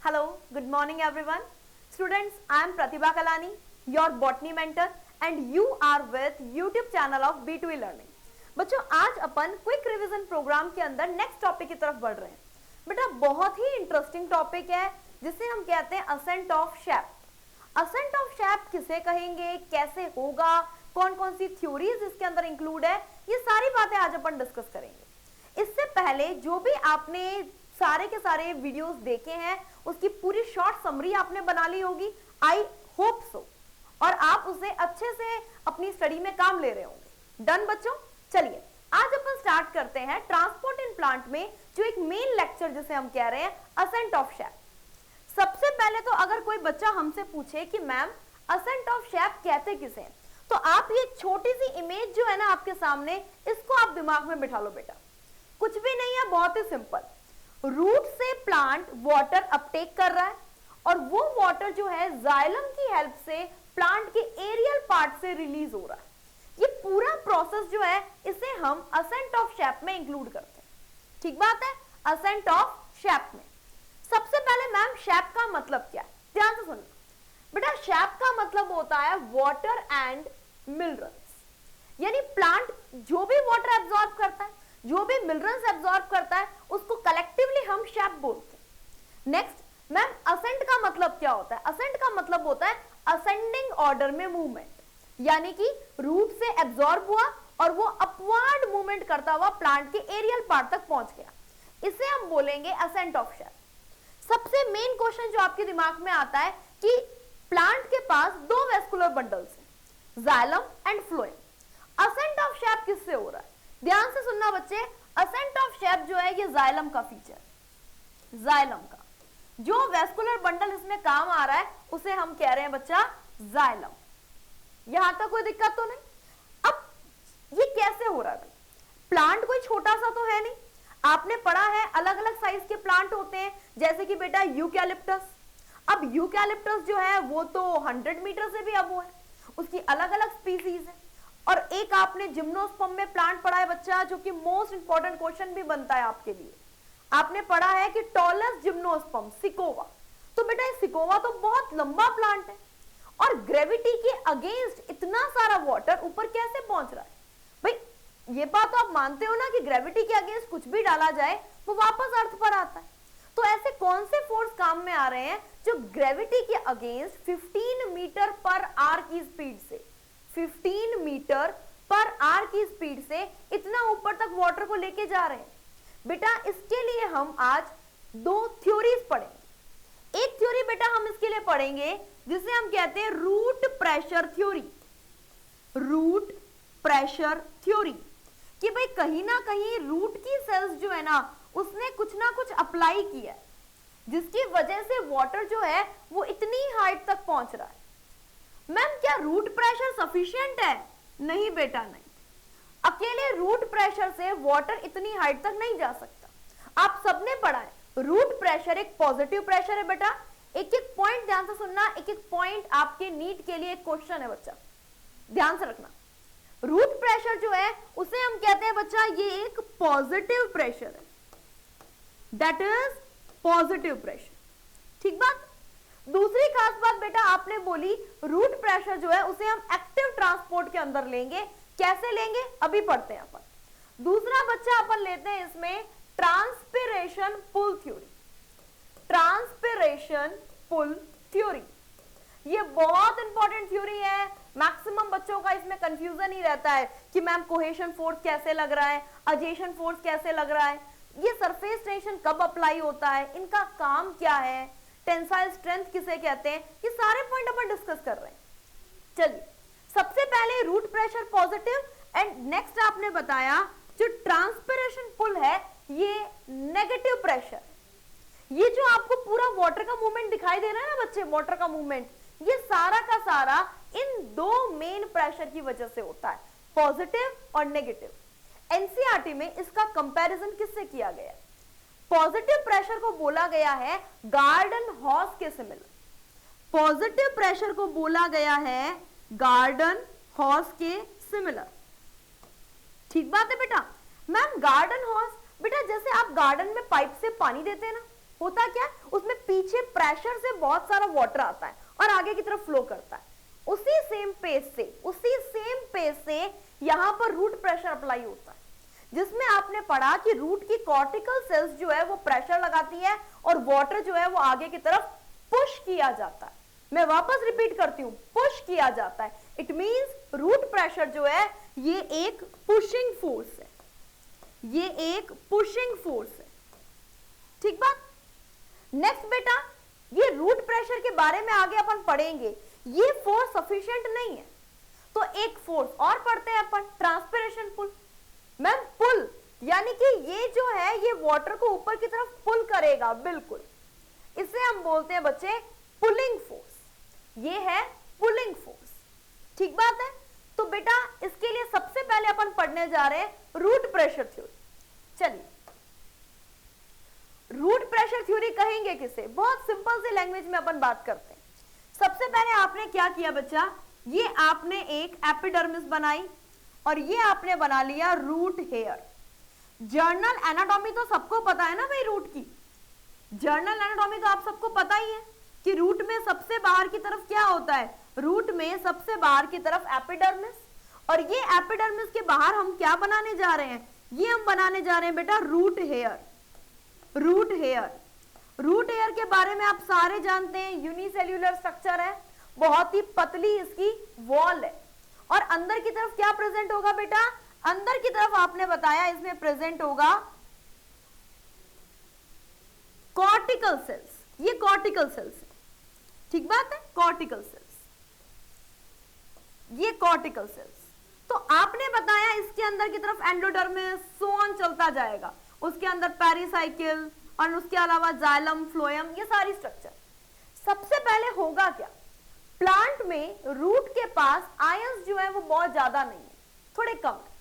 Hello, good morning everyone. Students, I am Pratibha Kalani, your botany mentor and you are with YouTube channel of B2E Learning. बच्चों आज अपन quick revision programme के अंदर next topic की तरफ बढ़ रहे हैं। बेटा बहुत ही इंटरेस्टिंग टॉपिक है जिसे हम कहते हैं ascent of sap. Ascent of sap किसे कहेंगे, कैसे होगा, कौन कौन सी थ्योरीज इसके अंदर इंक्लूड है, ये सारी बातें आज अपन डिस्कस करेंगे। इससे पहले जो भी आपने सारे के सारे वीडियोस देखे हैं उसकी पूरी शॉर्ट समरी आपने बना ली होगी, आई होप सो, और आप उसे अच्छे से अपनी स्टडी में काम ले रहे होंगे। डन बच्चों, चलिए आज अपन स्टार्ट करते हैं ट्रांसपोर्ट इन प्लांट में जो एक मेन लेक्चर जिसे हम कह रहे हैं असेंट ऑफ शेप। सबसे पहले तो अगर कोई बच्चा हमसे पूछे कि मैम असेंट ऑफ शेप कहते किसे हैं, तो आप ये छोटी सी इमेज जो है ना आपके सामने, इसको आप दिमाग में बिठा लो बेटा। कुछ भी नहीं है, बहुत ही सिंपल। रूट से प्लांट वाटर अपटेक कर रहा है और वो वाटर जो है जाइलम की हेल्प से प्लांट के एरियल पार्ट से रिलीज हो रहा है। ये पूरा प्रोसेस जो है इसे हम असेंट ऑफ शेप में इंक्लूड करते हैं। ठीक बात है, असेंट ऑफ शेप में। सबसे पहले मैम शेप का मतलब क्या है, ध्यान से सुनना बेटा। शेप का मतलब होता है वाटर एंड मिनरल्स, यानी प्लांट जो भी वाटर एब्जॉर्ब करता है, जो भी मिनरल्स एब्जॉर्ब करता है, उसको कलेक्टिवली हम शेप बोलते हैं। नेक्स्ट मैम असेंट का मतलब क्या होता है? असेंट का मतलब होता है असेंडिंग ऑर्डर में मूवमेंट, यानी कि रूट से एब्जॉर्ब हुआ और वो अपवर्ड मूवमेंट करता हुआ प्लांट के एरियल पार्ट तक पहुंच गया, इसे हम बोलेंगे असेंट ऑफ शेप। सबसे मेन क्वेश्चन जो आपके दिमाग में आता है कि प्लांट के पास दो वेस्कुलर बंडल्स हैं, xylem and phloem. Ascent of sap किससे हो रहा है? ध्यान से सुनना बच्चे, असेंट ऑफ शेप जो है ये जाइलम का फीचर, जाइलम का जो वेस्कुलर बंडल इसमें काम आ रहा है उसे हम कह रहे हैं बच्चा जाइलम। यहां तक कोई दिक्कत तो नहीं? अब ये कैसे हो रहा है? प्लांट कोई छोटा सा तो है नहीं, आपने पढ़ा है अलग अलग साइज के प्लांट होते हैं, जैसे कि बेटा यूकैलिप्टस। अब यूकैलिप्टस जो है वो तो 100 मीटर से भी अबव है, उसकी अलग अलग स्पीसीज है। और एक आपने जिम्नोस्पर्म में प्लांट पढ़ा है बच्चा, जो कि मोस्ट इंपॉर्टेंट क्वेश्चन भी बनता है आपके लिए। आपने पढ़ा है कि टॉलेस्ट जिम्नोस्पर्म सिकोवा, तो बेटा ये सिकोवा तो बहुत लंबा प्लांट है और ग्रेविटी के अगेंस्ट इतना सारा वाटर ऊपर कैसे पहुंच रहा है? भाई ये बात तो आप मानते हो ना कि ग्रेविटी के अगेंस्ट कुछ भी डाला जाए वो वापस अर्थ पर आता है। तो ऐसे कौन से फोर्स काम में आ रहे हैं जो ग्रेविटी के अगेंस्ट 15 मीटर पर आवर की स्पीड से, 15 मीटर पर आवर की स्पीड से इतना ऊपर तक वाटर को लेके जा रहे हैं? बेटा इसके लिए हम आज दो थ्योरीज पढ़ेंगे। एक थ्योरी बेटा हम इसके लिए पढ़ेंगे जिसे हम कहते हैं root pressure theory. Root pressure theory कि भाई कहीं ना कहीं रूट की सेल्स जो है ना उसने कुछ ना कुछ अप्लाई किया है, जिसकी वजह से वाटर जो है वो इतनी हाइट तक पहुंच रहा है। मैम क्या रूट प्रेशर सफिशिएंट है? नहीं बेटा नहीं, अकेले रूट प्रेशर से वाटर इतनी हाइट तक नहीं जा सकता। आप सबने पढ़ा है रूट प्रेशर एक पॉजिटिव प्रेशर है बेटा। एक एक पॉइंट ध्यान से सुनना, एक एक पॉइंट आपके नीट के लिए एक क्वेश्चन है बच्चा, ध्यान से रखना। रूट प्रेशर जो है उसे हम कहते हैं बच्चा ये एक पॉजिटिव प्रेशर है, दैट इज पॉजिटिव प्रेशर। ठीक बात। दूसरी खास बात बेटा आपने बोली रूट प्रेशर जो है उसे हम एक्टिव ट्रांसपोर्ट के अंदर लेंगे। कैसे लेंगे अभी पढ़ते हैं अपन। दूसरा बच्चा अपन लेते हैं इसमें transpiration pull theory. Transpiration pull theory ये बहुत इंपॉर्टेंट थ्योरी है। मैक्सिमम बच्चों का इसमें कंफ्यूजन ही रहता है कि मैम कोहेशन फोर्स कैसे लग रहा है, अजेशन फोर्स कैसे लग रहा है, ये सरफेस टेंशन कब अप्लाई होता है, इनका काम क्या है, टेंसाइल स्ट्रेंथ किसे कहते हैं, ये सारे पॉइंट अपन डिस्कस कर रहे हैं। चलिए सबसे पहले root pressure positive and next आपने बताया जो ट्रांसपिरेशन पुल है ये नेगेटिव प्रेशर। ये जो आपको पूरा वाटर का मूवमेंट दिखाई दे रहा है ना बच्चे, वाटर का मूवमेंट, ये सारा का सारा इन दो मेन प्रेशर की वजह से होता है, पॉजिटिव और नेगेटिव। एनसीईआरटी में इसका कंपैरिजन किससे किया गया? पॉजिटिव प्रेशर को बोला गया है गार्डन हॉर्स के सिमिलर। पॉजिटिव प्रेशर को बोला गया है गार्डन हॉर्स के सिमिलर। ठीक बात है बेटा। मैम गार्डन हॉर्स, बेटा जैसे आप गार्डन में पाइप से पानी देते हैं ना, होता क्या, उसमें पीछे प्रेशर से बहुत सारा वाटर आता है और आगे की तरफ फ्लो करता है। उसी सेम पेस से यहां पर रूट प्रेशर अप्लाई होता है, जिसमें आपने पढ़ा कि रूट की कॉर्टिकल सेल्स जो है वो प्रेशर लगाती है और वाटर जो है वो आगे की तरफ पुश किया जाता है। मैं वापस रिपीट करती हूं, पुश किया जाता है। इट मींस रूट प्रेशर जो है ये एक पुशिंग फोर्स है, ये एक पुशिंग फोर्स है। ठीक बात। नेक्स्ट बेटा, ये रूट प्रेशर के बारे में आगे अपन पढ़ेंगे। ये फोर्स सफिशिएंट नहीं है, तो एक फोर्स और पढ़ते हैं अपन, ट्रांसपिरेशन पुल। मैम पुल यानी कि ये जो है ये वाटर को ऊपर की तरफ पुल करेगा, बिल्कुल। इसे हम बोलते हैं बच्चे पुलिंग फोर्स। ये है पुलिंग फोर्स। ठीक बात है। तो बेटा इसके लिए सबसे पहले अपन पढ़ने जा रहे हैं रूट प्रेशर थ्योरी। चलिए, रूट प्रेशर थ्योरी कहेंगे किसे, बहुत सिंपल सी लैंग्वेज में अपन बात करते हैं। सबसे पहले आपने क्या किया बच्चा, ये आपने एक एपिडर्मिस बनाई और ये आपने बना लिया रूट हेयर। जर्नल एनाटॉमी तो सबको पता है ना भाई, रूट की जर्नल एनाटॉमी तो आप सबको पता ही है कि रूट में सबसे बाहर की तरफ क्या होता है, रूट में सबसे बाहर की तरफ एपिडर्मिस, और ये एपिडर्मिस के बाहर हम क्या बनाने जा रहे हैं, ये हम बनाने जा रहे हैं बेटा root hair. Root hair, root hair के बारे में आप सारे जानते हैं, यूनिसेल्यूलर स्ट्रक्चर है, बहुत ही पतली इसकी वॉल है, और अंदर की तरफ क्या प्रेजेंट होगा बेटा, अंदर की तरफ आपने बताया इसमें प्रेजेंट होगा कॉर्टिकल सेल्स। ये कॉर्टिकल सेल्स है, ठीक बात है, कॉर्टिकल सेल्स, ये कॉर्टिकल सेल्स। तो आपने बताया इसके अंदर की तरफ एंडोडर्मिस, सो ऑन चलता जाएगा, उसके अंदर पेरिसाइकिल और उसके अलावा जाइलम, फ्लोएम, ये सारी स्ट्रक्चर। सबसे पहले होगा क्या, प्लांट में रूट के पास आयंस जो है वो बहुत ज्यादा नहीं है, थोड़े कम है।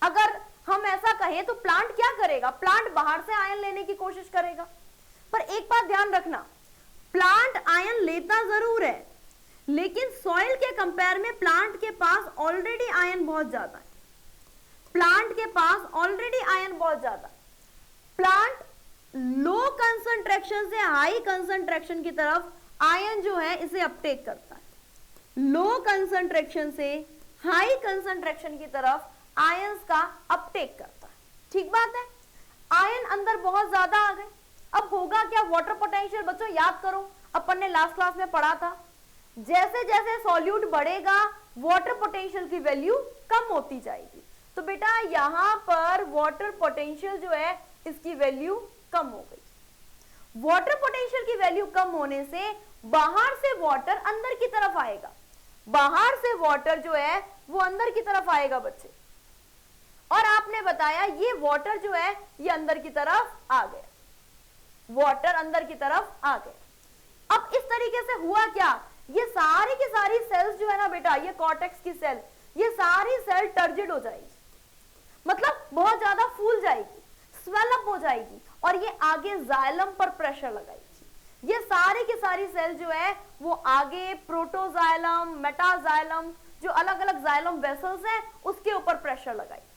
अगर हम ऐसा कहें तो प्लांट क्या करेगा, प्लांट बाहर से आयन लेने की कोशिश करेगा। पर एक बात ध्यान रखना, प्लांट आयन लेता जरूर है, लेकिन सॉइल के कंपेयर में प्लांट के पास ऑलरेडी आयन बहुत ज्यादा है। प्लांट के पास ऑलरेडी आयन बहुत ज्यादा। प्लांट लो कंसंट्रेशन से हाई कंसंट्रेशन की तरफ आयन जो है इसे अपटेक करता है। लो कंसंट्रेशन से हाई कंसंट्रेशन की तरफ आयंस का अपटेक करता है। ठीक बात है। आयन अंदर बहुत ज्यादा आ गए, अब होगा क्या, वाटर पोटेंशियल। बच्चों याद करो, अपन ने लास्ट क्लास में पढ़ा था, जैसे जैसे सॉल्यूट बढ़ेगा वाटर पोटेंशियल की वैल्यू कम होती जाएगी। तो बेटा यहां पर वाटर पोटेंशियल जो है इसकी वैल्यू कम हो गई। वाटर पोटेंशियल की वैल्यू कम होने से बाहर से वाटर अंदर की तरफ आएगा, बाहर से वाटर जो है वो अंदर की तरफ आएगा बच्चे। और आपने बताया ये वाटर जो है ये अंदर की तरफ आ गया, वाटर अंदर की तरफ आ गया। अब इस तरीके से हुआ क्या, ये सारी की सारी सेल्स जो है ना बेटा, ये कॉर्टेक्स की सेल, ये सारी सेल टर्जिड हो जाएगी, मतलब बहुत ज्यादा फूल जाएगी, स्वेल अप हो जाएगी, और ये आगे जाइलम पर प्रेशर लगाएगी। ये सारी की सारी सेल जो है वो आगे प्रोटोजाइलम, मेटाजाइलम, जो अलग अलग जाइलम वेसल्स हैं उसके ऊपर प्रेशर लगाएगी।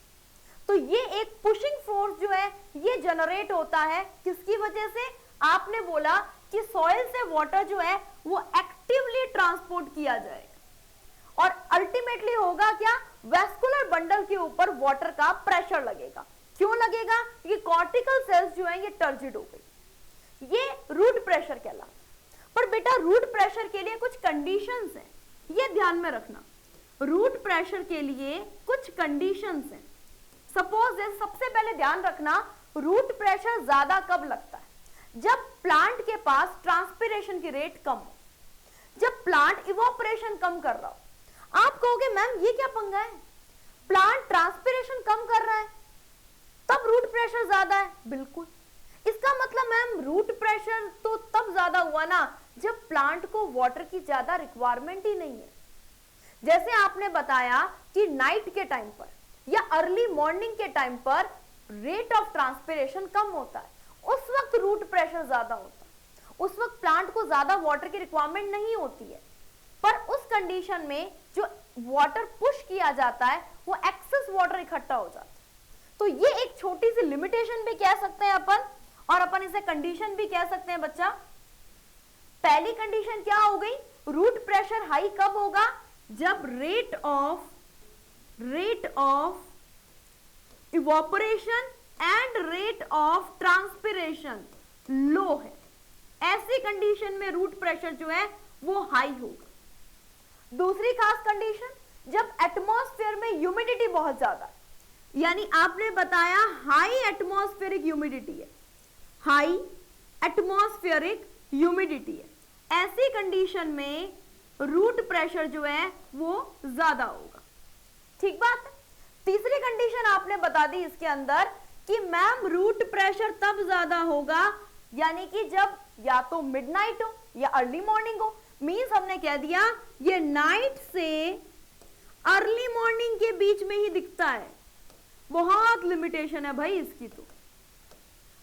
तो ये एक पुशिंग फोर्स जो है ये जनरेट होता है, किसकी वजह से, आपने बोला कि सॉइल से वाटर जो है वो एक्टिवली ट्रांसपोर्ट किया जाएगा, और अल्टीमेटली होगा क्या, वेस्कुलर बंडल के ऊपर वाटर का प्रेशर लगेगा। क्यों लगेगा, ये कॉर्टिकल सेल्स जो है ये टर्जिड हो गई, ये रूट प्रेशर कहलाता। पर बेटा रूट प्रेशर के लिए कुछ कंडीशंस हैं, ये ध्यान में रखना। रूट प्रेशर के लिए कुछ कंडीशंस हैं। सपोज जैसे सबसे पहले ध्यान रखना, रूट प्रेशर ज्यादा कब लगता है, जब प्लांट के पास ट्रांसपिरेशन की रेट कम हो, जब प्लांट इवोपरेशन कम कर रहा हो। आप कहोगे मैम ये क्या पंगा है, प्लांट ट्रांसपिरेशन कम कर रहा है तब रूट प्रेशर ज्यादा है। बिल्कुल, इसका मतलब मैम रूट प्रेशर तो तब ज्यादा हुआ ना जब प्लांट को वाटर की ज्यादा रिक्वायरमेंट ही नहीं है। जैसे आपने बताया कि नाइट के टाइम पर या अर्ली मॉर्निंग के टाइम पर रेट ऑफ ट्रांसपिरेशन कम होता है, उस वक्त रूट प्रेशर ज्यादा होता है, उस वक्त प्लांट को ज्यादा वाटर की रिक्वायरमेंट नहीं होती है। पर उस कंडीशन में जो वाटर पुश किया जाता है वो एक्सेस वाटर इकट्ठा हो जाता है। तो ये एक छोटी सी लिमिटेशन भी कह सकते हैं अपन, और अपन इसे कंडीशन भी कह सकते हैं बच्चा। पहली कंडीशन क्या हो गई, रूट प्रेशर हाई कब होगा, जब rate of evaporation and rate of transpiration low है। ऐसी कंडीशन में रूट प्रेशर जो है वो हाई होगा। दूसरी खास कंडीशन, जब एटमॉस्फेयर में ह्यूमिडिटी बहुत ज्यादा, यानी आपने बताया हाई एटमॉस्फेरिक ह्यूमिडिटी है, हाई एटमॉस्फेरिक ह्यूमिडिटी है, ऐसी कंडीशन में रूट प्रेशर जो है वो ज्यादा होगा। ठीक बात है। तीसरी कंडीशन आपने बता दी इसके अंदर कि मैम रूट प्रेशर तब ज्यादा होगा यानी कि जब या तो मिडनाइट हो या अर्ली मॉर्निंग हो। मींस हमने कह दिया ये नाइट से अर्ली मॉर्निंग के बीच में ही दिखता है, बहुत लिमिटेशन है भाई इसकी।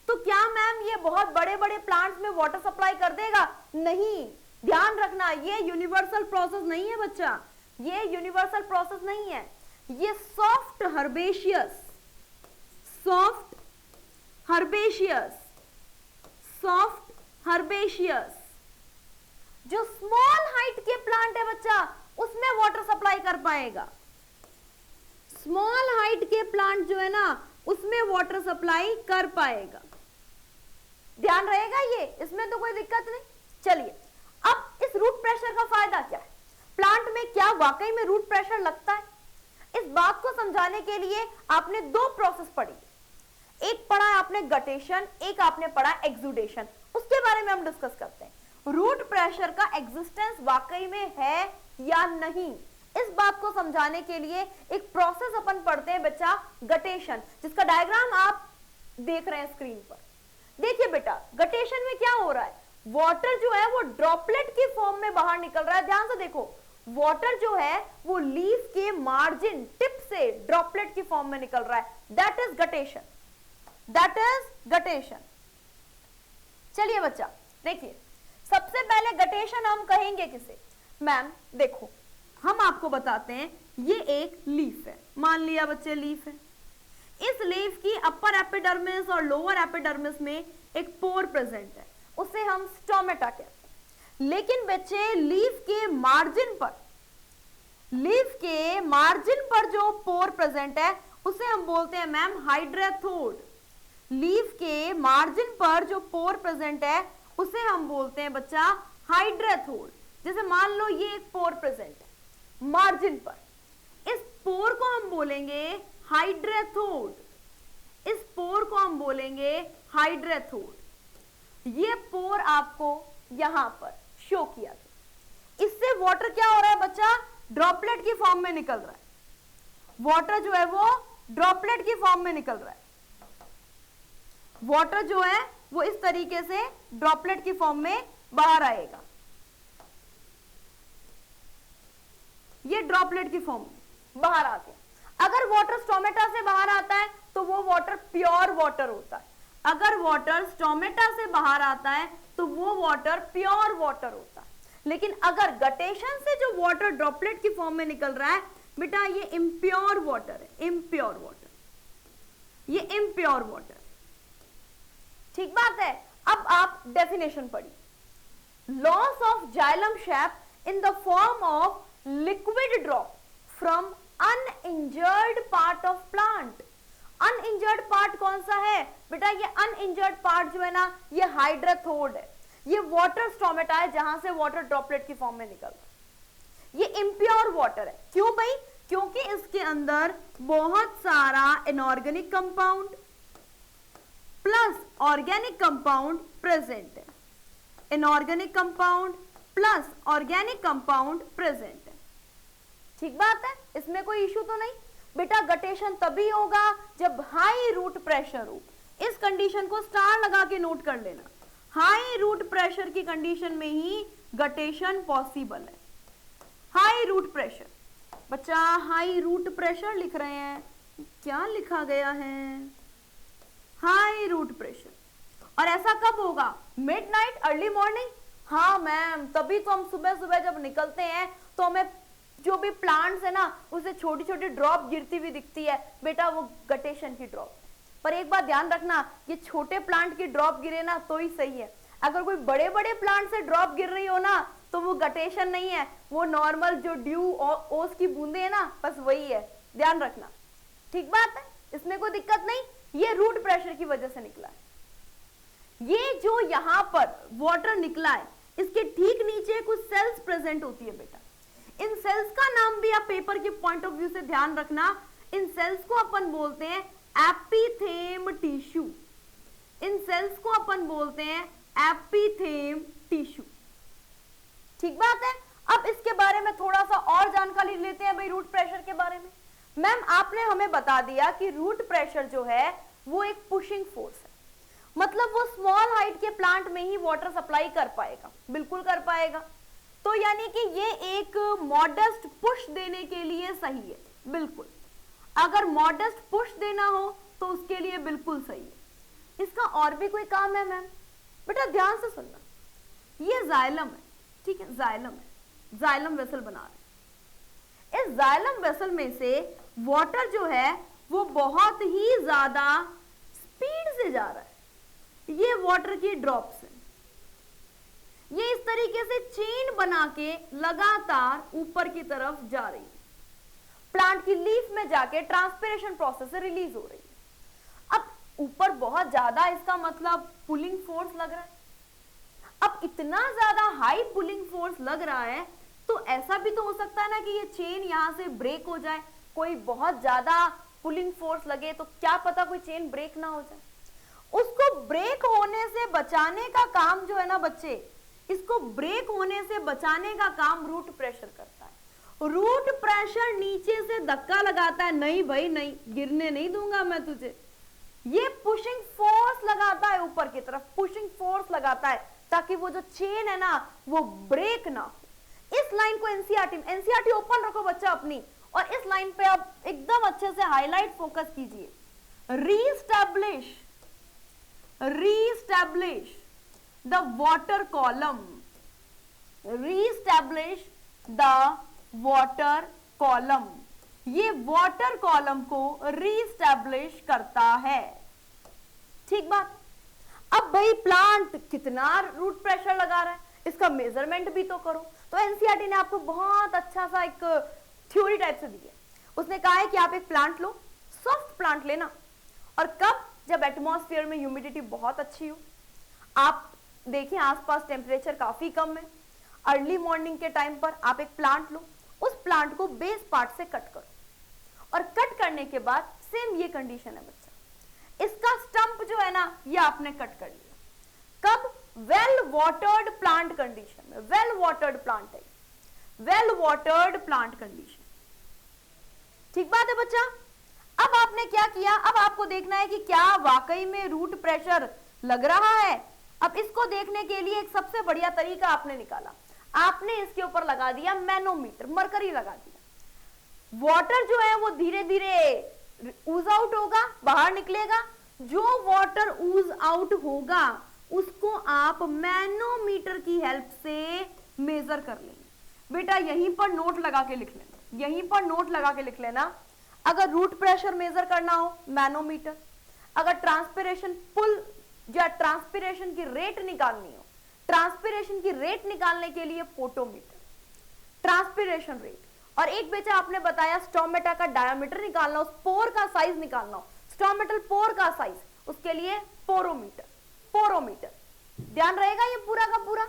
तो क्या मैम ये बहुत बड़े बड़े प्लांट्स में वाटर सप्लाई कर देगा? नहीं, ध्यान रखना ये यूनिवर्सल प्रोसेस नहीं है बच्चा, ये यूनिवर्सल प्रोसेस नहीं है, ये सॉफ्ट हर्बेशियस जो स्मॉल हाइट के प्लांट है बच्चा उसमें वाटर सप्लाई कर पाएगा। स्मॉल हाइट के प्लांट जो है ना उसमें वाटर सप्लाई कर पाएगा। ध्यान रहेगा ये, इसमें तो कोई दिक्कत नहीं। चलिए अब इस रूट प्रेशर का फायदा क्या है, प्लांट में क्या वाकई में रूट प्रेशर लगता है? इस बात को समझाने के लिए आपने दो प्रोसेस पढ़ी, एक पढ़ा आपने गटेशन, एक आपने पढ़ा एक्सुडेशन। उसके बारे में हम डिस्कस करते हैं। रूट प्रेशर का एग्जिस्टेंस वाकई में है या नहीं, इस बात को समझाने के लिए एक प्रोसेस अपन पढ़ते हैं बच्चा, गटेशन, जिसका डायग्राम आप देख रहे हैं स्क्रीन पर। देखिए बेटा गटेशन में क्या हो रहा है, वाटर जो है वो ड्रॉपलेट की फॉर्म में बाहर निकल रहा है। ध्यान से देखो, वाटर जो है वो लीफ के मार्जिन टिप से ड्रॉपलेट की फॉर्म में निकल रहा है, दैट इज गटेशन। चलिए बच्चा देखिए, सबसे पहले गटेशन हम कहेंगे किसे? मैम देखो हम आपको बताते हैं, ये एक लीफ है, मान लिया बच्चे लीफ है। इस लीफ की अपर एपिडर्मिस और लोअर एपिडर्मिस में एक पोर प्रेजेंट है, उसे हम स्टोमेटा कहते हैं। लेकिन बच्चे लीफ के मार्जिन पर जो पोर प्रेजेंट है उसे हम बोलते हैं मैम हाइड्रेथोड। लीफ के मार्जिन पर जो पोर प्रेजेंट है उसे हम बोलते हैं बच्चा हाइड्रेथोड। जैसे मान लो ये एक पोर प्रेजेंट है मार्जिन पर, इस पोर को हम बोलेंगे हाइड्रेथोड, इस पोर को हम बोलेंगे हाइड्रेथोड। ये पोर आपको यहां पर शो किया गया। इससे वाटर क्या हो रहा है बच्चा? ड्रॉपलेट की फॉर्म में निकल रहा है, वाटर जो है वो ड्रॉपलेट की फॉर्म में निकल रहा है। वाटर जो है वो इस तरीके से ड्रॉपलेट की फॉर्म में बाहर आएगा, ये ड्रॉपलेट की फॉर्म में बाहर आ गया। अगर वाटर स्टोमेटा से बाहर आता है तो वो वाटर प्योर वाटर होता है, अगर वाटर स्टोमेटा से बाहर आता है तो वो वाटर प्योर वाटर होता है। लेकिन अगर गटेशन से जो वाटर ड्रॉपलेट की फॉर्म में निकल रहा है बेटा, ये इम्प्योर वाटर है, इम्प्योर वाटर, ये इम्प्योर वाटर। ठीक बात है। अब आप डेफिनेशन पढ़िए, loss of xylem sap in the form of liquid drop from uninjured part of plant. Uninjured part कौन सा है बेटा? ये अनइंजर्ड पार्ट जो है ना ये हाइड्रेथोड है, ये वाटर स्टोमेटा है जहां से वाटर ड्रॉपलेट की फॉर्म में निकल रहा है। ये इम्प्योर वाटर है, क्यों भाई? क्योंकि इसके अंदर बहुत सारा inorganic compound plus organic compound present है, inorganic compound plus organic compound present है। ठीक बात है, इसमें कोई इशू तो नहीं बेटा। गटेशन तभी होगा जब हाई रूट प्रेशर हो। इस कंडीशन को स्टार लगा के नोट कर लेना, हाई रूट प्रेशर की कंडीशन में ही गटेशन पॉसिबल है। हाई रूट प्रेशर बच्चा, हाई रूट प्रेशर लिख रहे हैं, क्या लिखा गया है? High root pressure. और ऐसा कब होगा? Midnight, early morning? हाँ मैम, तभी तो हम सुबह सुबह जब निकलते हैं तो हमें जो भी प्लांट्स है ना उसे छोटी छोटी ड्रॉप गिरती हुई दिखती है बेटा, वो गटेशन की ड्रॉप। पर एक बात ध्यान रखना, ये छोटे प्लांट की ड्रॉप गिरे ना तो ही सही है। अगर कोई बड़े बड़े प्लांट से ड्रॉप गिर रही हो ना तो वो गटेशन नहीं है, वो नॉर्मल जो ड्यू और ओस की बूंदे है ना, बस वही है, ध्यान रखना। ठीक बात है, इसमें कोई दिक्कत नहीं, ये रूट प्रेशर की वजह से निकला है। ये जो यहां पर वाटर निकला है, इसके ठीक नीचे कुछ सेल्स प्रेजेंट होती है बेटा। इन सेल्स का नाम भी आप पेपर के पॉइंट ऑफ व्यू से ध्यान रखना, इन सेल्स को अपन बोलते हैं एपिथेम टिश्यू। इन सेल्स को अपन बोलते हैं एपिथेम टिश्यू। ठीक बात है। अब इसके बारे में थोड़ा सा और जानकारी लेते हैं भाई रूट प्रेशर के बारे में। मैम आपने हमें बता दिया कि रूट प्रेशर जो है वो एक पुशिंग फोर्स है, मतलब वो स्मॉल हाइट के प्लांट में ही वाटर सप्लाई कर पाएगा, बिल्कुल कर पाएगा। तो यानी कि ये एक मॉडेस्ट पुश देने के लिए सही है, बिल्कुल। अगर मॉडेस्ट पुश देना हो तो उसके लिए बिल्कुल सही है। इसका और भी कोई काम है मैम? बेटा ध्यान से सुनना, ये जाइलम है, ठीक है, जाइलम है, जाइलम वेसल बना रहे हैं। इस जाइलम वेसल में से वाटर जो है वो बहुत ही ज्यादा स्पीड से जा रहा है। ये वाटर की ड्रॉप्स हैं, ये इस तरीके से चेन बना के लगातार ऊपर की तरफ जा रही है, प्लांट की लीफ में जाके ट्रांसपिरेशन प्रोसेस से रिलीज हो रही है। अब ऊपर बहुत ज्यादा, इसका मतलब पुलिंग फोर्स लग रहा है। अब इतना ज्यादा हाई पुलिंग फोर्स लग रहा है तो ऐसा भी तो हो सकता है ना कि ये चेन यहां से ब्रेक हो जाए। कोई बहुत ज्यादा पुलिंग फोर्स लगे तो क्या पता कोई चेन ब्रेक ना हो जाए। उसको ब्रेक होने से बचाने का काम जो है ना बच्चे, इसको ब्रेक होने से बचाने का काम रूट प्रेशर करता है। रूट प्रेशर नीचे से धक्का लगाता है, नहीं भाई नहीं, गिरने नहीं दूंगा मैं तुझे। ये पुशिंग फोर्स लगाता है ऊपर की तरफ, पुशिंग फोर्स लगाता है ताकि वो जो चेन है ना वो ब्रेक ना हो। इस लाइन को एनसीईआरटी ओपन रखो बच्चा अपनी, और इस लाइन पे आप एकदम अच्छे से हाईलाइट फोकस कीजिए। Re-establish the water column, re-establish the water column, ये वाटर कॉलम को रीस्टैब्लिश करता है। ठीक बात। अब भाई प्लांट कितना रूट प्रेशर लगा रहा है, इसका मेजरमेंट भी तो करो। तो एनसीईआरटी ने आपको बहुत अच्छा सा एक थ्योरी टाइप से दी है। उसने कहा है कि आप एक प्लांट लो, सॉफ्ट प्लांट लेना, और कब? जब एटमॉस्फेयर में ह्यूमिडिटी बहुत अच्छी हो, आप देखिए आसपास टेम्परेचर काफी कम है, अर्ली मॉर्निंग के टाइम पर आप एक प्लांट लो, उस प्लांट को बेस पार्ट से कट करो, और कट करने के बाद सेम ये कंडीशन है बच्चा, इसका स्टंप जो है ना ये आपने कट कर लिया। कब? वेल वाटर्ड प्लांट कंडीशन में। वेल वाटर्ड प्लांट है, वेल वाटर्ड प्लांट कंडीशन। ठीक बात है बच्चा। अब आपने क्या किया, अब आपको देखना है कि क्या वाकई में रूट प्रेशर लग रहा है। अब इसको देखने के लिए एक सबसे बढ़िया तरीका आपने निकाला, आपने इसके ऊपर लगा दिया मैनोमीटर, मरकरी लगा दिया। वाटर जो है वो धीरे धीरे ऊज आउट होगा, बाहर निकलेगा। जो वाटर ऊज आउट होगा उसको आप मैनोमीटर की हेल्प से मेजर कर लेंगे। बेटा यहीं पर नोट लगा के लिख लेना, यहीं पर नोट लगा के लिख लेना। अगर रूट प्रेशर मेजर करना हो मैनोमीटर, अगर ट्रांसपिरेशन पुल या ट्रांसपिरेशन की रेट निकालनी हो, ट्रांसपिरेशन की रेट निकालने के लिए पोटोमीटर, ट्रांसपिरेशन रेट। और एक बेटा आपने बताया स्टोमेटा का डायमीटर निकालना हो, स्पोर का साइज निकालना हो, स्टोमेटल पोर का साइज, उसके लिए पोरोमीटर, पोरोमीटर। ध्यान रहेगा ये पूरा का पूरा।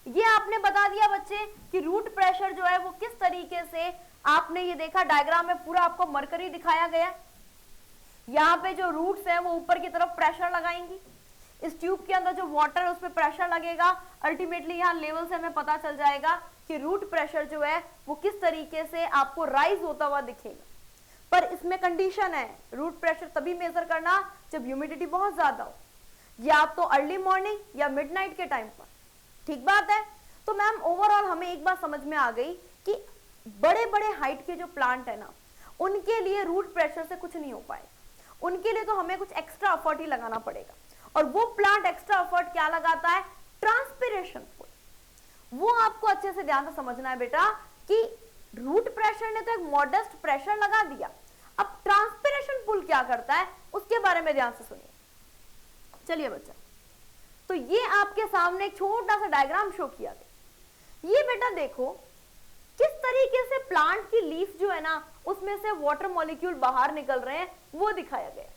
ये आपने बता दिया बच्चे कि रूट प्रेशर जो है वो किस तरीके से, आपने ये देखा डायग्राम में पूरा आपको मरकरी दिखाया गया। यहाँ पे जो रूट्स है वो ऊपर की तरफ प्रेशर लगाएंगी, इस ट्यूब के अंदर जो वाटर है उस पर प्रेशर लगेगा। अल्टीमेटली यहाँ लेवल से हमें पता चल जाएगा कि रूट प्रेशर जो है वो किस तरीके से आपको राइज होता हुआ दिखेगा। पर इसमें कंडीशन है, रूट प्रेशर तभी मेजर करना जब ह्यूमिडिटी बहुत ज्यादा हो, या तो अर्ली मॉर्निंग या मिडनाइट के टाइम पर। ठीक बात है। तो मैम ओवरऑल हमें एक बात समझ में आ गई कि बड़े बड़े हाइट के जो प्लांट है ना, उनके लिए रूट प्रेशर से कुछ नहीं हो पाएगा, उनके लिए तो हमें कुछ एक्स्ट्रा एफर्ट ही लगाना पड़ेगा। और वो प्लांट एक्स्ट्रा एफर्ट क्या लगाता है? Transpiration pull. वो आपको अच्छे से ध्यान से समझना है बेटा कि रूट प्रेशर ने तो एक मॉडेस्ट प्रेशर लगा दिया, अब ट्रांसपिरेशन पुल मॉलिक्यूल क्या करता है उसके बारे में ध्यान से सुनिए। चलिए बच्चा, तो ये आपके सामने एक छोटा सा डायग्राम शो किया गया। ये बेटा देखो किस तरीके से प्लांट की लीफ जो है ना उसमें से वाटर मॉलिक्यूल बाहर निकल रहे हैं वो दिखाया गया।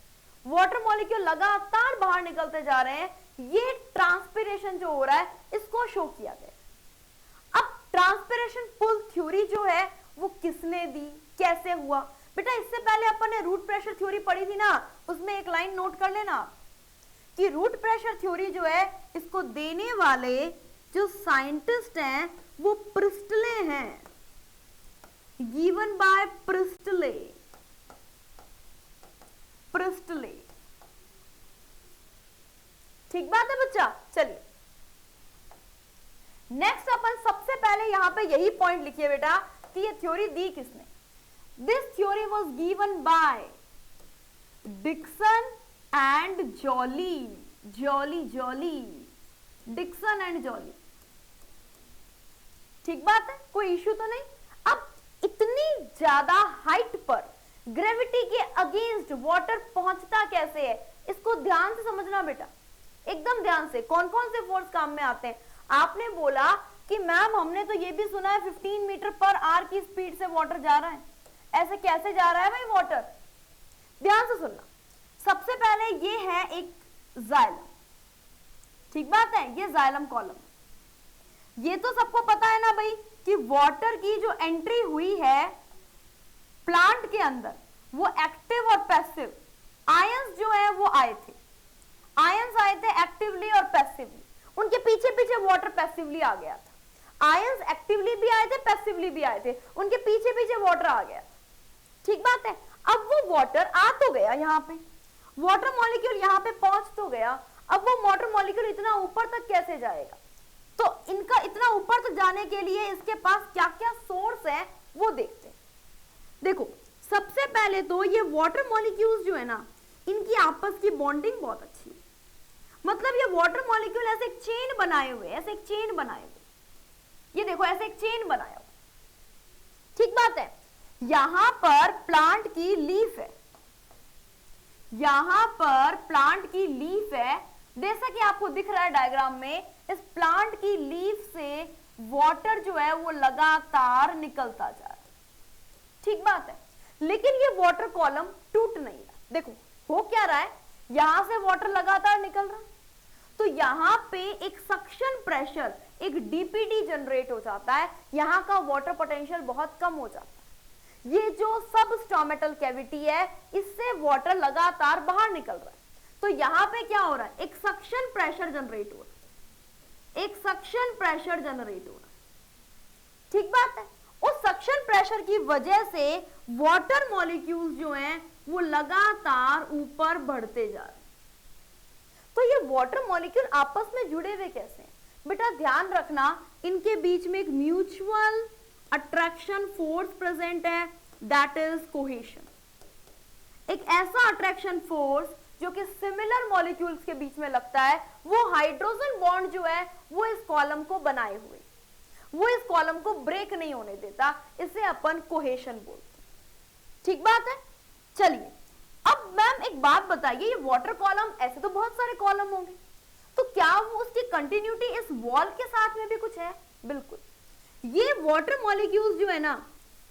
वाटर मॉलिक्यूल लगातार बाहर निकलते जा रहे हैं, ये ट्रांसपिरेशन जो हो रहा है इसको शो किया गया। अब ट्रांसपिरेशन पुल थ्योरी जो है वो किसने दी, कैसे हुआ? बेटा इससे पहले अपन ने रूट प्रेशर थ्योरी पढ़ी थी ना, उसमें एक लाइन नोट कर लेना कि रूट प्रेशर थ्योरी जो है इसको देने वाले जो साइंटिस्ट हैं वो प्रिस्टले हैं, गिवन बाय प्रिस्टले। प्रिस्टले, ठीक बात है बच्चा। चलिए नेक्स्ट अपन सबसे पहले यहां पे यही पॉइंट लिखिए बेटा कि ये थ्योरी दी किसने। This theory was given by Dixon and Joly. Joly Dixon and Joly, ठीक बात है, कोई इश्यू तो नहीं। अब इतनी ज्यादा हाइट पर ग्रेविटी के अगेंस्ट वाटर पहुंचता कैसे है इसको ध्यान से समझना बेटा, एकदम ध्यान से। कौन कौन से फोर्स काम में आते हैं? आपने बोला कि मैम हमने तो ये भी सुना है 15 मीटर पर आवर की स्पीड से वाटर जा रहा है, ऐसे कैसे जा रहा है भाई वाटर? ध्यान से सुनना। सबसे पहले ये है एक जाइलम, ठीक बात है, ये जाइलम कॉलम। ये तो सबको पता है ना भाई कि वाटर की जो एंट्री हुई है प्लांट के अंदर वो एक्टिव और पैसिव आयंस जो है वो आए थे। आयंस आए थे एक्टिवली और पैसिवली, उनके पीछे पीछे वाटर पैसिवली आ गया था। आयंस एक्टिवली भी आए थे, पैसिवली भी आए थे, उनके पीछे पीछे वाटर आ गया, ठीक बात है। अब वो वाटर आ तो गया, यहाँ पे वाटर मॉलिक्यूल यहाँ पे पहुंच तो गया। अब वो वाटर मॉलिक्यूल इतना ऊपर तक कैसे जाएगा? तो इनका इतना ऊपर तक जाने के लिए इसके पास क्या क्या सोर्स है वो देखते हैं। देखो सबसे पहले तो ये वाटर मॉलिक्यूल्स जो है ना इनकी आपस की बॉन्डिंग बहुत अच्छी है। मतलब ये वाटर मॉलिक्यूल ऐसे एक चेन बनाए हुए, ऐसे एक चेन बनाए हुए, ये देखो ऐसे एक चेन बनाया हुआ, ठीक बात है। यहां पर प्लांट की लीफ है, यहां पर प्लांट की लीफ है, जैसा कि आपको दिख रहा है डायग्राम में। इस प्लांट की लीफ से वाटर जो है वो लगातार निकलता जा रहा है, ठीक बात है। लेकिन ये वाटर कॉलम टूट नहीं रहा। देखो हो क्या रहा है, यहां से वाटर लगातार निकल रहा, तो यहां पे एक सक्शन प्रेशर, एक डीपीडी जनरेट हो जाता है, यहां का वाटर पोटेंशियल बहुत कम हो जाता है। ये जो सब स्टोमेटल कैविटी है इससे वाटर लगातार बाहर निकल रहा है, तो यहां पे क्या हो रहा है, एक सक्शन प्रेशर जनरेट हो रहा है, एक सक्शन प्रेशर जनरेट हो रहा है, ठीक बात है। उस सक्शन प्रेशर की वजह से वाटर मॉलिक्यूल्स जो हैं वो लगातार ऊपर बढ़ते जा रहे हैं। तो ये वाटर मॉलिक्यूल आपस में जुड़े हुए कैसे हैं? बेटा ध्यान रखना, इनके बीच में एक म्यूचुअल अट्रैक्शन फोर्स प्रेजेंट है, दैट इज कोहेशन। एक ऐसा अट्रैक्शन फोर्स जो कि सिमिलर मॉलिक्यूल्स के बीच में लगता है, वो हाइड्रोजन बॉन्ड जो है वो इस कॉलम को बनाए हुए, वो इस कॉलम को ब्रेक नहीं होने देता, इसे अपन कोहेशन बोलते हैं, ठीक बात है। चलिए अब मैम एक बात बताइए, ये वाटर कॉलम, ऐसे तो बहुत सारे कॉलम होंगे, तो क्या वो उसकी कंटिन्यूटी इस वॉल के साथ में भी कुछ है? बिल्कुल, ये वाटर मॉलिक्यूल्स जो है ना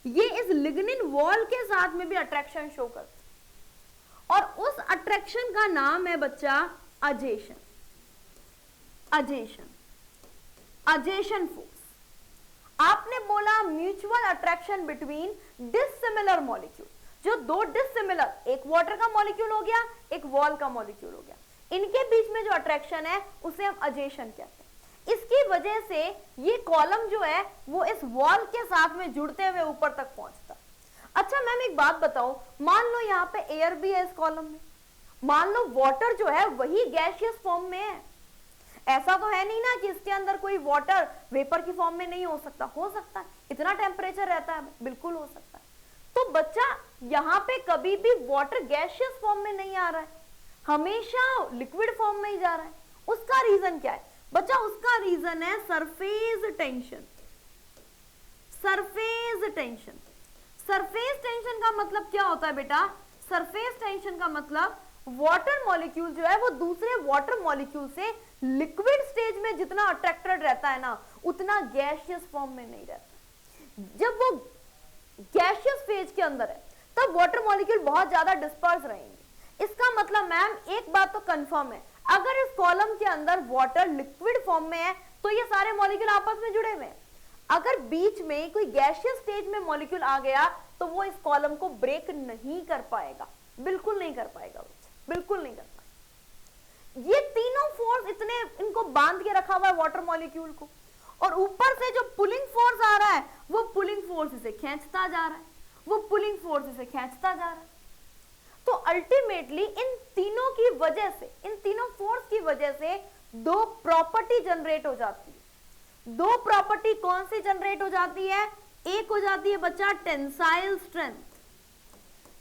ये इस लिग्निन वॉल के साथ में भी अट्रैक्शन शो करते हैं, और उस अट्रैक्शन का नाम है बच्चा अजेशन। अजेशन, अजेशन फोर्स। आपने बोला mutual attraction between dissimilar molecule, जो दो डिसिमिलर, एक वाटर का मॉलिक्यूल हो गया, एक वॉल का मॉलिक्यूल हो गया, इनके बीच में जो अट्रैक्शन है उसे हम अजेशन कहते हैं। इसकी वजह से ये कॉलम जो है वो इस वॉल के साथ में जुड़ते हुए ऊपर तक पहुंचता। अच्छा मैम एक बात बताओ, मान लो यहाँ पे एयर भी है इस कॉलम में, मान लो वाटर जो है वही गैसियस फॉर्म में है, ऐसा तो है नहीं ना कि इसके अंदर कोई वाटर वेपर की फॉर्म में नहीं हो सकता, हो सकता है, इतना टेम्परेचर रहता है, बिल्कुल हो सकता है। तो बच्चा यहाँ पे कभी भी वाटर गैसियस फॉर्म में नहीं आ रहा है, हमेशा लिक्विड फॉर्म में ही जा रहा है। उसका रीजन क्या है बच्चा? उसका रीजन है surface tension. Surface tension, surface tension का मतलब क्या होता है बेटा? सरफेस टेंशन का मतलब वाटर मॉलिक्यूल जो है वो दूसरे वाटर मॉलिक्यूल से लिक्विड स्टेज में जितना अट्रैक्टेड रहता है ना, उतना गैसियस फॉर्म में नहीं रहता। जब वो गैसियस फेज के अंदर है तब वाटर मॉलिक्यूल बहुत ज्यादा डिस्पर्स रहेंगे। इसका मतलब मैम एक बात तो कंफर्म है, अगर इस कॉलम के अंदर वाटर लिक्विड फॉर्म में है तो ये सारे मॉलिक्यूल आपस में जुड़े हुए हैं। अगर बीच में कोई गैसियस स्टेज में मॉलिक्यूल आ गया तो वो इस कॉलम को ब्रेक नहीं कर पाएगा, बिल्कुल नहीं कर पाएगा, बिल्कुल नहीं कर पाएगा। ये तीनों फोर्स इतने इनको बांध के रखा हुआ है वाटर मॉलिक्यूल को, और ऊपर से जो पुलिंग फोर्स आ रहा है वो पुलिंग फोर्स इसे खींचता जा रहा है, वो पुलिंग फोर्स इसे खींचता जा रहा है। तो अल्टीमेटली इन तीनों की वजह से, इन तीनों फोर्स की वजह से दो प्रॉपर्टी जनरेट हो जाती है। दो प्रॉपर्टी कौन सी जनरेट हो जाती है? एक हो जाती है बच्चा टेंसाइल स्ट्रेंथ,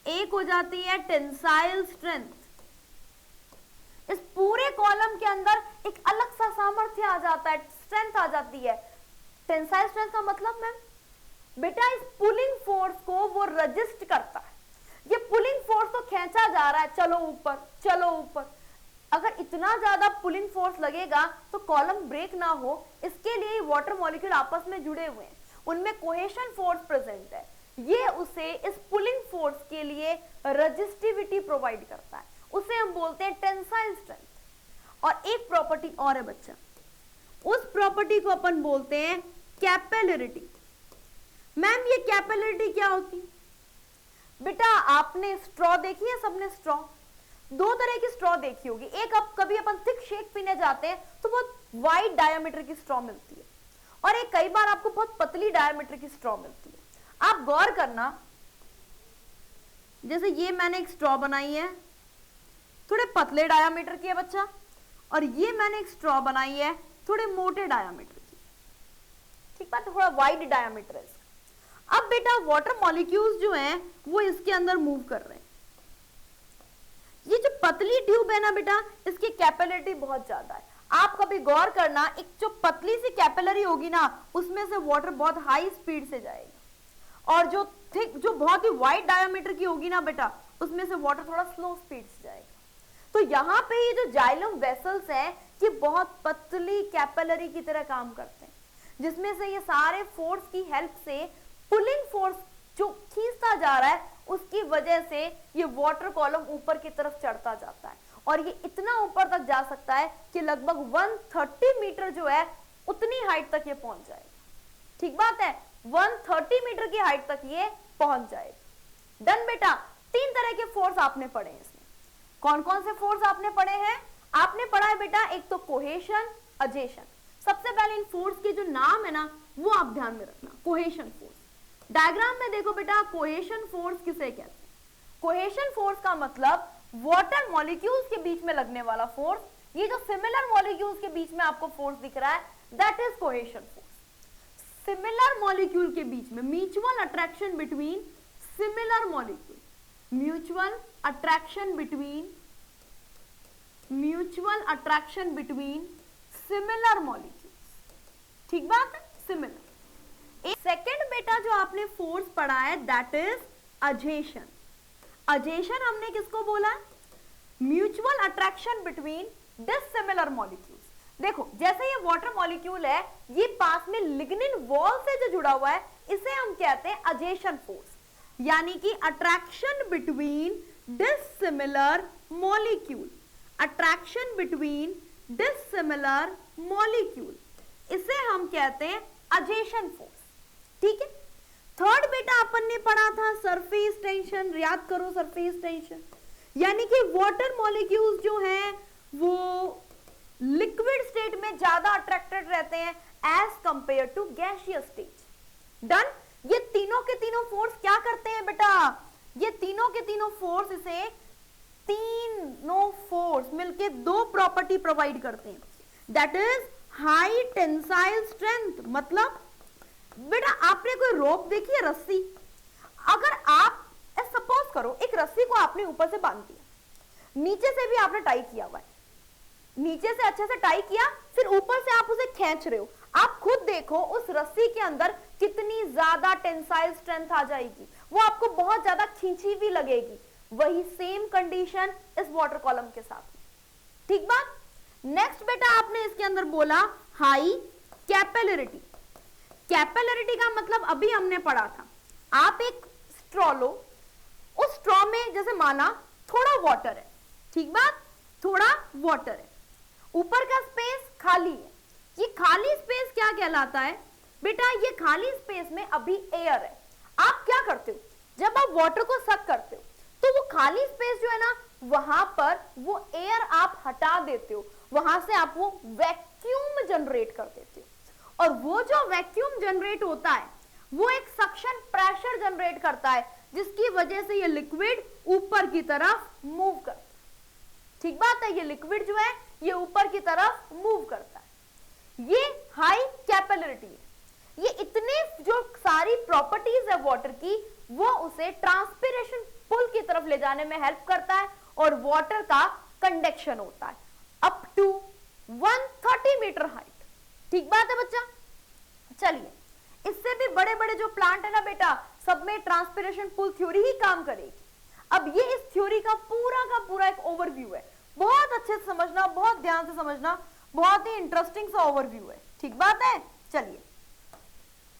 एक हो जाती है टेंसाइल स्ट्रेंथ। इस पूरे कॉलम के अंदर एक अलग सा सामर्थ्य आ जाता है, स्ट्रेंथ आ जाती है। टेंसाइल स्ट्रेंथ का मतलब मैम बेटा इस पुलिंग फोर्स को वो रजिस्ट करता है। ये पुलिंग फोर्स तो खींचा जा रहा है, चलो ऊपर चलो ऊपर। अगर इतना ज्यादा पुलिंग फोर्स लगेगा तो कॉलम ब्रेक ना हो, इसके लिए वाटर मॉलिक्यूल आपस में जुड़े हुए हैं, उनमें कोहेशन फोर्स प्रेजेंट है। ये उसे इस पुलिंग फोर्स के लिए रजिस्टिविटी प्रोवाइड करता है, उसे हम बोलते हैं टेंसाइल स्ट्रेंथ। और एक प्रॉपर्टी और है बच्चा, उस प्रॉपर्टी को अपन बोलते हैं कैपिलरिटी। मैम ये कैपिलरिटी क्या होती है? बेटा आपने स्ट्रॉ देखी है, सबने स्ट्रॉ, दो तरह की स्ट्रॉ देखी होगी। एक अब कभी अपन थिक शेक पीने जाते हैं तो बहुत वाइड डायमीटर की स्ट्रॉ मिलती है, और एक कई बार आपको बहुत पतली डायमीटर की स्ट्रॉ मिलती है। आप गौर करना, जैसे ये मैंने एक स्ट्रॉ बनाई है, थोड़े पतले डायमीटर की है बच्चा, और ये मैंने एक स्ट्रॉ बनाई है थोड़े मोटे डायमीटर की, ठीक बात, थोड़ा वाइड डायमीटर है इसका। अब बेटा वाटर मॉलिक्यूल्स जो हैं वो इसके अंदर मूव कर रहे हैं। ये जो पतली ट्यूब है ना बेटा, इसकी कैपिलरिटी बहुत ज्यादा है। आप कभी गौर करना, एक जो पतली सी कैपिलरी होगी ना, उसमें से वाटर बहुत हाई स्पीड से जाएगा, और जो थिक, जो बहुत ही वाइड डायमीटर की होगी ना बेटा, उसमें से वाटर थोड़ा स्लो स्पीड से जाएगा। तो यहाँ पे ये जो जाइलम वेसल्स हैं ये बहुत पतली कैपिलरी की तरह काम करते हैं, जिसमें से ये सारे फोर्स की हेल्प से पुलिंग फोर्स जो खींचता जा रहा है उसकी वजह से ये वाटर कॉलम ऊपर की तरफ चढ़ता जाता है, और ये इतना ऊपर तक जा सकता है कि लगभग 130 मीटर जो है उतनी हाइट तक ये पहुंच जाएगा। ठीक बात है, 130 मीटर की हाइट तक ये पहुंच जाएगा। डन बेटा, तीन तरह के फोर्स आपने पढ़े हैं इसमें। कौन कौन से फोर्स आपने पढ़े हैं? आपने पढ़ा है बेटा एक तो कोहेशन, अजेशन। सबसे पहले इन फोर्स के जो नाम है ना वो आप ध्यान में रखना। कोहेशन फोर्स, डायग्राम में देखो बेटा, कोहेशन फोर्स किसे कहते हैं? कोहेशन फोर्स का मतलब वाटर मॉलिक्यूल्स के बीच में लगने वाला फोर्स। ये जो सिमिलर मॉलिक्यूल्स के बीच में आपको फोर्स दिख रहा है, that is cohesion force. Similar molecule के बीच में mutual attraction between similar molecule, mutual attraction between similar molecules. ठीक बात है, सिमिलर। सेकेंड बेटा जो आपने फोर्स पढ़ा है दैट इज अजेशन। अजेशन हमने किसको बोला है? Mutual attraction between dissimilar molecules. देखो जैसे ये वाटर मॉलिक्यूल है, ये पास में लिग्निन वॉल से जो जुड़ा हुआ है, इसे हम कहते हैं अजेशन फोर्स, यानी कि attraction between dissimilar molecule. Attraction between dissimilar molecule, इसे हम कहते हैं अजेशन फोर्स। ठीक है। थर्ड बेटा अपन ने पढ़ा था सरफेस टेंशन। याद करो सरफेस टेंशन, यानी कि वाटर मॉलिक्यूल्स जो हैं वो लिक्विड स्टेट में ज्यादा अट्रैक्टेड रहते हैं as compare to gaseous stage. Done. ये तीनों के तीनों फोर्स क्या करते हैं बेटा? ये तीनों के तीनों फोर्स इसे तीनों फोर्स मिलके दो प्रॉपर्टी प्रोवाइड करते हैं, that is high tensile strength. मतलब बेटा आपने कोई रोप देखी है, रस्सी? अगर आप सपोज करो एक रस्सी को आपने ऊपर से बांध दिया, नीचे से भी आपने टाई किया हुआ है, नीचे से अच्छे से टाई किया, फिर ऊपर से आप उसे खींच रहे हो, आप खुद देखो उस रस्सी के अंदर कितनी ज्यादा टेंसाइल स्ट्रेंथ आ जाएगी। वो आपको बहुत ज्यादा खींची भी लगेगी, वही सेम कंडीशन इस वाटर कॉलम के साथ। ठीक बात। नेक्स्ट बेटा आपने इसके अंदर बोला हाई कैपिलरिटी। कैपिलरिटी का मतलब अभी हमने पढ़ा था, आप एक स्ट्रॉ लो, उस स्ट्रॉ में जैसे माना थोड़ा वाटर है, ठीक बात, थोड़ा वाटर है, ऊपर का स्पेस खाली है। ये खाली स्पेस क्या कहलाता है बेटा? ये खाली स्पेस में अभी एयर है। आप क्या करते हो, जब आप वाटर को सक करते हो तो वो खाली स्पेस जो है ना, वहां पर वो एयर आप हटा देते हो, वहां से आप वो वैक्यूम जनरेट कर देते हो। और वो जो वैक्यूम जनरेट होता है वो एक सक्शन प्रेशर जनरेट करता है, जिसकी वजह से ये लिक्विड ऊपर की तरफ मूव करता है। ठीक बात है, ये लिक्विड जो है ये ऊपर की तरफ मूव करता है। ये हाई कैपिलरिटी है। ये इतने जो सारी प्रॉपर्टीज है वाटर की, वो उसे ट्रांसपिरेशन पुल की तरफ ले जाने में हेल्प करता है और वाटर का कंडक्शन होता है अप टू 130 मीटर हाइट। ठीक बात है बच्चा। चलिए, इससे भी बड़े बड़े जो प्लांट है ना बेटा, सब में ट्रांसपिरेशन पुल थ्योरी ही काम करेगी। अब ये इस थ्योरी का पूरा एक ओवरव्यू है, बहुत अच्छे से समझना, बहुत ध्यान से समझना, बहुत ही इंटरेस्टिंग सा ओवरव्यू है। ठीक बात है। चलिए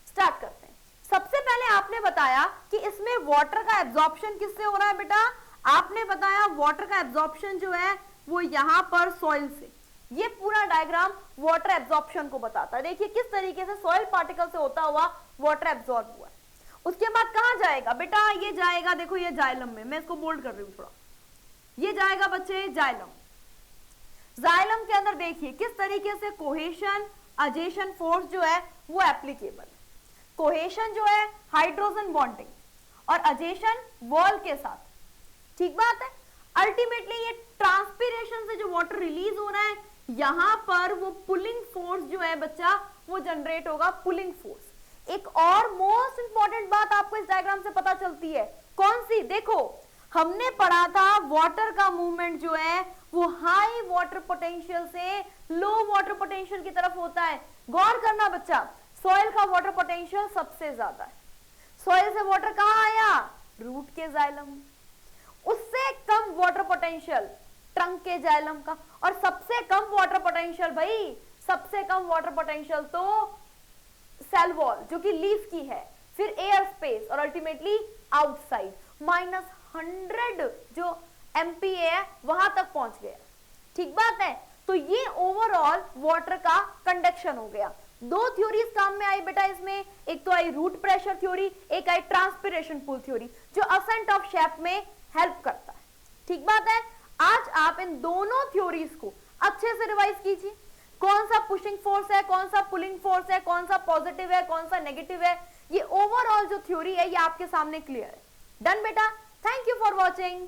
स्टार्ट करते हैं। सबसे पहले आपने बताया कि इसमें वाटर का एब्जॉर्प्शन किससे हो रहा है बेटा? आपने बताया वाटर का एब्जॉर्प्शन जो है वो यहां पर सॉइल से। ये पूरा डायग्राम वाटर एब्जॉर्प्शन को बताता है। देखिए किस तरीके से सॉइल पार्टिकल से होता हुआ वाटर एब्जॉर्ब हुआ है। उसके बाद कहां जाएगा बेटा? ये जाएगा, देखो ये जाइलम में, मैं इसको बोल्ड कर रही हूं थोड़ा, ये जाएगा बच्चे जाइलम। जाइलम के अंदर देखिए किस तरीके से कोहेशन अजेशन फोर्स जो है वो एप्लीकेबल है। कोहेशन जो है हाइड्रोजन बॉन्डिंग और अजेशन वॉल के साथ। ठीक बात है। अल्टीमेटली ये ट्रांसपिरेशन से जो वाटर रिलीज हो रहा है, यहां पर वो पुलिंग फोर्स जो है बच्चा वो जनरेट होगा, पुलिंग फोर्स। एक और मोस्ट इंपॉर्टेंट बात आपको इस डायग्राम से पता चलती है, कौन सी? देखो हमने पढ़ा था वाटर का मूवमेंट जो है वो हाई वाटर पोटेंशियल से लो वाटर पोटेंशियल की तरफ होता है। गौर करना बच्चा, सॉइल का वाटर पोटेंशियल सबसे ज्यादा है। सॉइल से वाटर कहां आया? रूट के जाइलम। उससे कम वाटर पोटेंशियल ट्रंक के जाइलम का, और सबसे कम वाटर पोटेंशियल भाई, सबसे कम वाटर पोटेंशियल तो सेल वॉल जो कि लीफ की है, फिर एयर स्पेस और अल्टीमेटली आउटसाइड -100 जो MPa है वहां तक पहुंच गया। ठीक बात है। तो ये ओवरऑल वाटर का कंडक्शन हो गया। दो थ्योरीज काम में आई बेटा इसमें, एक तो आई रूट प्रेशर थ्योरी, एक आई ट्रांसपिरेशन पुल थ्योरी जो असेंट ऑफ शेप में हेल्प करता है। ठीक बात है। आज आप इन दोनों थ्योरीज को अच्छे से रिवाइज कीजिए, कौन सा पुशिंग फोर्स है, कौन सा पुलिंग फोर्स है, कौन सा पॉजिटिव है, कौन सा नेगेटिव है। ये ओवरऑल जो थ्योरी है ये आपके सामने क्लियर है। डन बेटा। Thank you for watching.